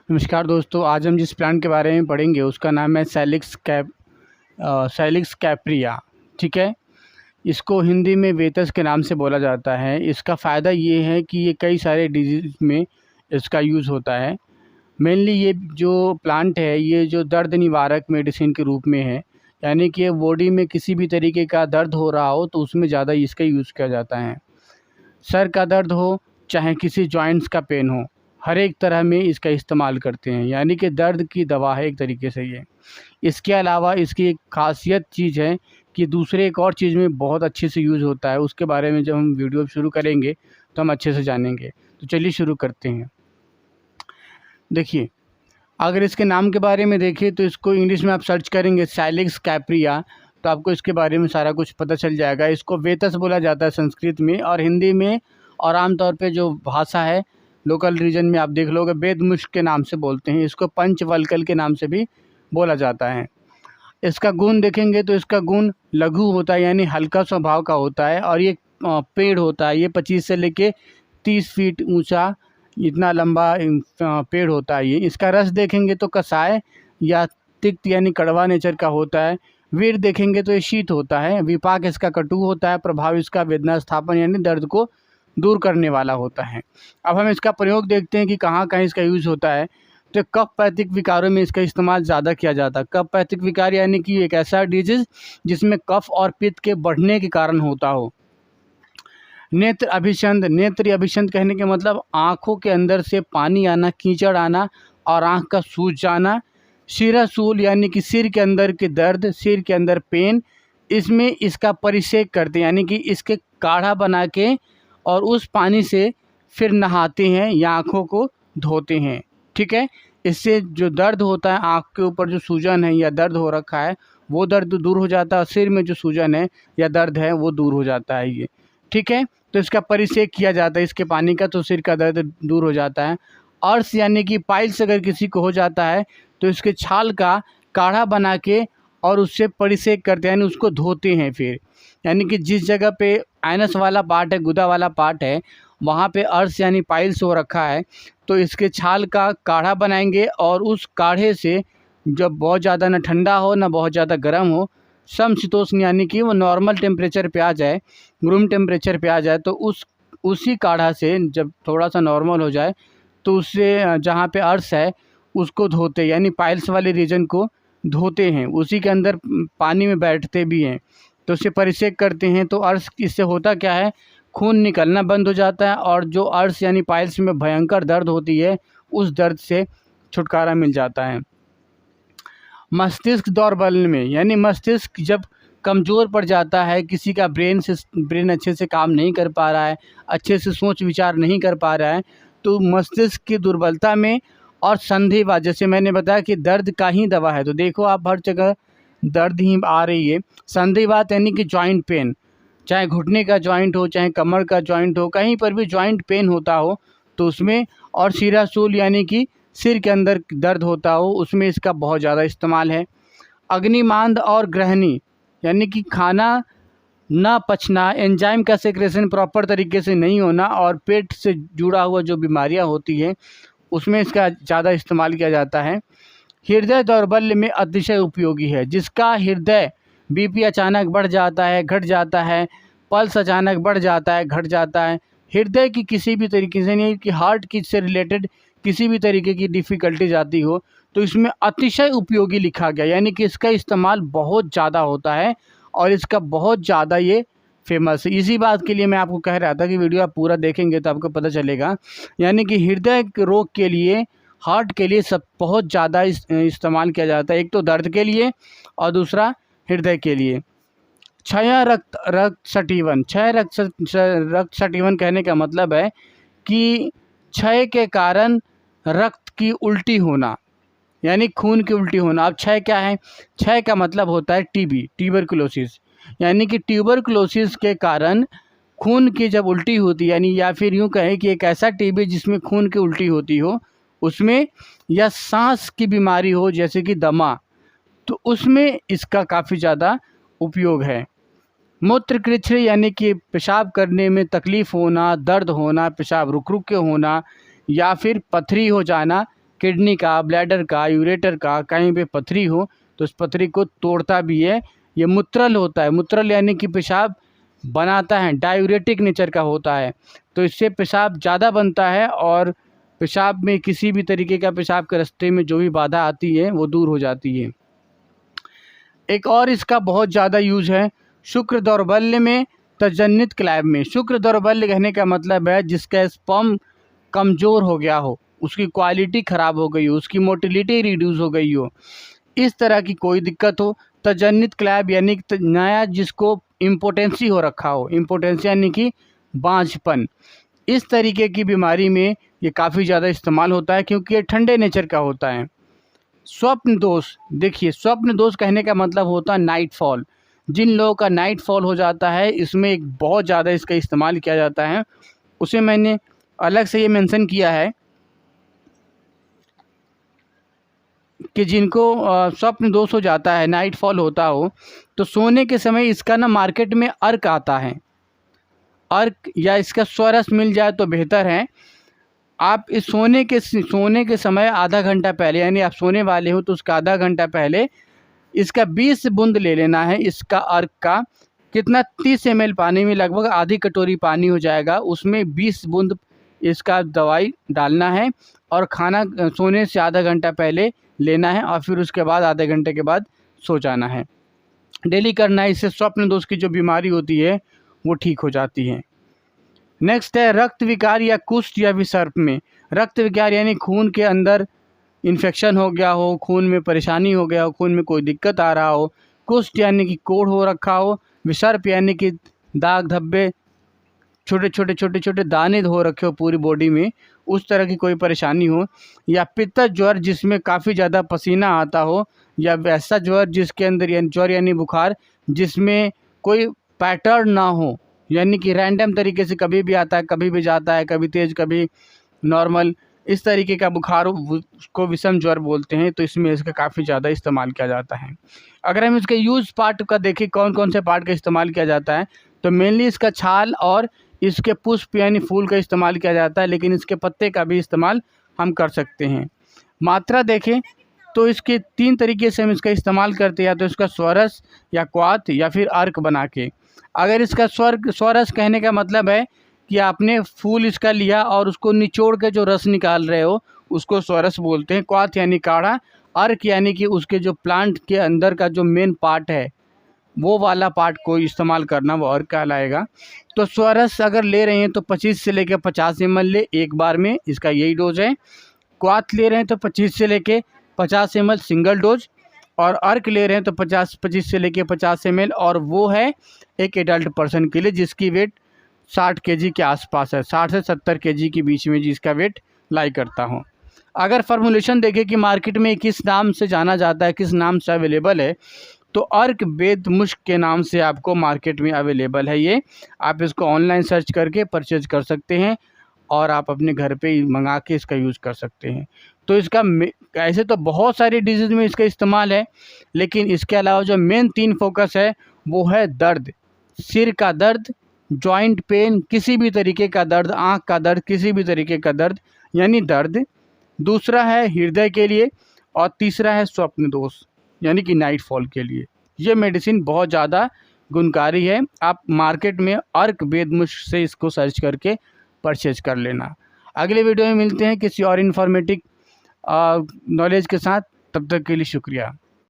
नमस्कार दोस्तों, आज हम जिस प्लांट के बारे में पढ़ेंगे उसका नाम है सैलिक्स कैप्रिया। ठीक है, इसको हिंदी में वेतस के नाम से बोला जाता है। इसका फ़ायदा ये है कि ये कई सारे डिजीज़ में इसका यूज़ होता है। मेनली ये जो प्लांट है ये जो दर्द निवारक मेडिसिन के रूप में है, यानी कि बॉडी में किसी भी तरीके का दर्द हो रहा हो तो उसमें ज़्यादा इसका यूज़ किया जाता है। सर का दर्द हो चाहे किसी जॉइंट्स का पेन हो, हर एक तरह में इसका इस्तेमाल करते हैं, यानी कि दर्द की दवा है एक तरीके से ये। इसके अलावा इसकी एक ख़ासियत चीज़ है कि दूसरे एक और चीज़ में बहुत अच्छे से यूज़ होता है। उसके बारे में जब हम वीडियो शुरू करेंगे तो हम अच्छे से जानेंगे। तो चलिए शुरू करते हैं। देखिए, अगर इसके नाम के बारे में देखें तो इसको इंग्लिश में आप सर्च करेंगे सैलिक्स कैप्रिया, तो आपको इसके बारे में सारा कुछ पता चल जाएगा। इसको वेतस बोला जाता है संस्कृत में, और हिंदी में और आमतौर पे जो भाषा है लोकल रीजन में आप देख लोगे वेदमुष्क के नाम से बोलते हैं। इसको पंचवल्कल के नाम से भी बोला जाता है। इसका गुण देखेंगे तो इसका गुण लघु होता है, यानी हल्का स्वभाव का होता है, और ये पेड़ होता है। ये 25 से लेके 30 फीट ऊंचा इतना लंबा पेड़ होता है ये। इसका रस देखेंगे तो कसाय या तिक्त यानी कड़वा नेचर का होता है। वीर देखेंगे तो ये शीत होता है। विपाक इसका कटु होता है। प्रभाव इसका वेदना स्थापन यानी दर्द को दूर करने वाला होता है। अब हम इसका प्रयोग देखते हैं कि कहाँ कहाँ इसका यूज़ होता है। तो कफपैथिक विकारों में इसका इस्तेमाल ज़्यादा किया जाता है। कफपैथिक विकार यानी कि एक ऐसा डिजीज जिसमें कफ और पित्त के बढ़ने के कारण होता हो। नेत्र अभिसंध कहने के मतलब आँखों के अंदर से पानी आना, कीचड़ आना और आँख का सूज जाना। शिराशूल यानी कि सिर के अंदर के दर्द, सिर के अंदर पेन, इसमें इसका परिसेक करते हैं, यानी कि इसके काढ़ा बना के और उस पानी से फिर नहाते हैं या आँखों को धोते हैं। ठीक है, इससे जो दर्द होता है, आँख के ऊपर जो सूजन है या दर्द हो रखा है वो दर्द दूर हो जाता है, और सिर में जो सूजन है या दर्द है वो दूर हो जाता है ये। ठीक है, तो इसका परिसेक किया जाता है इसके पानी का, तो सिर का दर्द दूर हो जाता है। अर्श यानी कि पाइल्स अगर किसी को हो जाता है तो इसके छाल का काढ़ा बना के और उससे परिसेक करते हैं, यानी उसको धोते हैं फिर। यानी कि जिस जगह पे आइनस वाला पार्ट है, गुदा वाला पार्ट है, वहाँ पे अर्श यानी पाइल्स हो रखा है, तो इसके छाल का काढ़ा बनाएंगे और उस काढ़े से जब बहुत ज़्यादा ना ठंडा हो ना बहुत ज़्यादा गर्म हो, समशीतोष्ण यानी कि वो नॉर्मल टेम्परेचर पे आ जाए, रूम टेम्परेचर पे आ जाए, तो उसी काढ़ा से जब थोड़ा सा नॉर्मल हो जाए तो उससे जहाँ पे अर्श है उसको धोते, यानी पाइल्स वाले रीजन को धोते हैं, उसी के अंदर पानी में बैठते भी हैं, तो उससे परिसेक करते हैं। तो अर्श इससे होता क्या है, खून निकलना बंद हो जाता है, और जो अर्श यानी पाइल्स में भयंकर दर्द होती है उस दर्द से छुटकारा मिल जाता है। मस्तिष्क दौर्बल्य में, यानी मस्तिष्क जब कमज़ोर पड़ जाता है, किसी का ब्रेन अच्छे से काम नहीं कर पा रहा है, अच्छे से सोच विचार नहीं कर पा रहा है, तो मस्तिष्क की दुर्बलता में और संधिवात, जैसे मैंने बताया कि दर्द का ही दवा है, तो देखो आप हर जगह दर्द ही आ रही है। संधिवात यानी कि जॉइंट पेन, चाहे घुटने का जॉइंट हो चाहे कमर का जॉइंट हो, कहीं पर भी जॉइंट पेन होता हो तो उसमें, और शिराशूल यानी कि सिर के अंदर दर्द होता हो, उसमें इसका बहुत ज़्यादा इस्तेमाल है। अग्निमांद और ग्रहणी यानी कि खाना ना पचना, एंजाइम का सेक्रेशन प्रॉपर तरीके से नहीं होना, और पेट से जुड़ा हुआ जो बीमारियां होती हैं उसमें इसका ज़्यादा इस्तेमाल किया जाता है। हृदय दौर्बल्य में अतिशय उपयोगी है, जिसका हृदय बीपी अचानक बढ़ जाता है, घट जाता है, पल्स अचानक बढ़ जाता है, घट जाता है, हृदय की किसी भी तरीके से, नहीं कि हार्ट की से रिलेटेड किसी भी तरीके की डिफ़िकल्टीज आती हो, तो इसमें अतिशय उपयोगी लिखा गया, यानी कि इसका इस्तेमाल बहुत ज़्यादा होता है और इसका बहुत ज़्यादा ये फेमस है। इसी बात के लिए मैं आपको कह रहा था कि वीडियो आप पूरा देखेंगे तो आपको पता चलेगा, यानी कि हृदय के रोग के लिए, हार्ट के लिए सब बहुत ज़्यादा इस्तेमाल किया जाता है। एक तो दर्द के लिए और दूसरा हृदय के लिए। क्षय रक्त सटीवन, रक्त सटीवन कहने का मतलब है कि क्षय के कारण रक्त की उल्टी होना, यानी खून की उल्टी होना। अब क्षय क्या है, क्षय का मतलब होता है टीबी, ट्यूबरकुलोसिस, यानी कि ट्यूबरकुलोसिस के कारण खून की जब उल्टी होती, यानी या फिर यूँ कहें कि एक ऐसा टीबी जिसमें खून की उल्टी होती हो उसमें, या सांस की बीमारी हो जैसे कि दमा, तो उसमें इसका काफ़ी ज़्यादा उपयोग है। मूत्रकृच्छ्र यानी कि पेशाब करने में तकलीफ़ होना, दर्द होना, पेशाब रुक रुक के होना, या फिर पथरी हो जाना, किडनी का, ब्लैडर का, यूरेटर का, कहीं पे पथरी हो तो उस पथरी को तोड़ता भी है। ये मूत्रल होता है, मूत्रल यानी कि पेशाब बनाता है, डायूरेटिक नेचर का होता है, तो इससे पेशाब ज़्यादा बनता है और पेशाब में किसी भी तरीके का पेशाब के रास्ते में जो भी बाधा आती है वो दूर हो जाती है। एक और इसका बहुत ज़्यादा यूज़ है शुक्र दौर्बल्य में, तजन्नित क्लैब में। शुक्र दौर्बल्य कहने का मतलब है जिसका स्पर्म कमज़ोर हो गया हो, उसकी क्वालिटी ख़राब हो गई हो, उसकी मोटिलिटी रिड्यूस हो गई हो, इस तरह की कोई दिक्कत हो। तजन्नित क्लैब यानी कि नया जिसको इम्पोटेंसी हो रखा हो, इम्पोटेंसी यानी कि बांझपन, इस तरीके की बीमारी में ये काफ़ी ज़्यादा इस्तेमाल होता है क्योंकि ये ठंडे नेचर का होता है। स्वप्न दोष, देखिए स्वप्न दोष कहने का मतलब होता है नाइट फॉल। जिन लोगों का नाइट फॉल हो जाता है इसमें एक बहुत ज़्यादा इसका इस्तेमाल किया जाता है, उसे मैंने अलग से ये मेंशन किया है कि जिनको स्वप्न दोष हो जाता है, नाइट फॉल होता हो, तो सोने के समय इसका ना मार्केट में अर्क आता है, अर्क या इसका स्वरस मिल जाए तो बेहतर है। आप इस सोने के समय आधा घंटा पहले, यानी आप सोने वाले हो तो उसका आधा घंटा पहले इसका 20 बूंद ले लेना है। इसका अर्क का कितना, 30 ml पानी में लगभग आधी कटोरी पानी हो जाएगा, उसमें 20 बूंद इसका दवाई डालना है और खाना सोने से आधा घंटा पहले लेना है और फिर उसके बाद आधे घंटे के बाद सो जाना है। डेली करना है, इससे स्वप्न दोष की जो बीमारी होती है वो ठीक हो जाती है। नेक्स्ट है रक्त विकार या कुष्ठ या विसर्प में। रक्त विकार यानी खून के अंदर इन्फेक्शन हो गया हो, खून में परेशानी हो गया हो, खून में कोई दिक्कत आ रहा हो। कुष्ठ यानी कि कोढ़ हो रखा हो। विसर्प यानी कि दाग धब्बे, छोटे छोटे दाने हो रखे हो पूरी बॉडी में, उस तरह की कोई परेशानी हो। या पित्त ज्वर जिसमें काफ़ी ज़्यादा पसीना आता हो, या वैसा ज्वर जिसके अंदर ज्वर यानी बुखार जिसमें कोई पैटर्न ना हो, यानी कि रैंडम तरीके से कभी भी आता है, कभी भी जाता है, कभी तेज़ कभी नॉर्मल, इस तरीके का बुखार उसको विषम ज्वर बोलते हैं। तो इसमें इसका काफ़ी ज़्यादा इस्तेमाल किया जाता है। अगर हम इसके यूज़ पार्ट का देखें कौन कौन से पार्ट का इस्तेमाल किया जाता है, तो मेनली इसका छाल और इसके पुष्प यानी फूल का इस्तेमाल किया जाता है, लेकिन इसके पत्ते का भी इस्तेमाल हम कर सकते हैं। मात्रा देखें तो इसके 3 तरीके से हम इसका इस्तेमाल करते हैं, या तो इसका स्वरस या क्वाथ या फिर अर्क बना के। अगर इसका स्वरस कहने का मतलब है कि आपने फूल इसका लिया और उसको निचोड़ के जो रस निकाल रहे हो उसको स्वरस बोलते हैं। क्वाथ यानी काढ़ा, अर्क यानी कि उसके जो प्लांट के अंदर का जो मेन पार्ट है वो वाला पार्ट को इस्तेमाल करना, वो अर्क कहलाएगा। तो स्वरस अगर ले रहे हैं तो 25 से लेकर 50 ml ले एक बार में, इसका यही डोज है। क्वाथ ले रहे हैं तो 25 से लेके 50 ml सिंगल डोज, और अर्क ले रहे हैं तो 25 से लेके 50 ml, और वो है एक एडल्ट पर्सन के लिए जिसकी वेट 60 kg के आसपास है, 60 से 70 kg के बीच में जिसका वेट लाई करता हो। अगर फार्मूलेशन देखें कि मार्केट में किस नाम से जाना जाता है, किस नाम से अवेलेबल है, तो अर्क वेद मुश्क के नाम से आपको मार्केट में अवेलेबल है। ये आप इसको ऑनलाइन सर्च करके परचेज कर सकते हैं और आप अपने घर पे ही मंगा के इसका यूज़ कर सकते हैं। तो इसका ऐसे तो बहुत सारी डिजीज़ में इसका इस्तेमाल है, लेकिन इसके अलावा जो मेन 3 फोकस है वो है दर्द, सिर का दर्द, जॉइंट पेन, किसी भी तरीके का दर्द, आँख का दर्द, किसी भी तरीके का दर्द यानी दर्द। दूसरा है हृदय के लिए, और तीसरा है स्वप्न दोष यानी कि नाइट फॉल के लिए। ये मेडिसिन बहुत ज़्यादा गुणकारी है। आप मार्केट में अर्क वेद मुश्क से इसको सर्च करके परचेज कर लेना। अगले वीडियो में मिलते हैं किसी और इन्फॉर्मेटिव नॉलेज के साथ, तब तक के लिए शुक्रिया।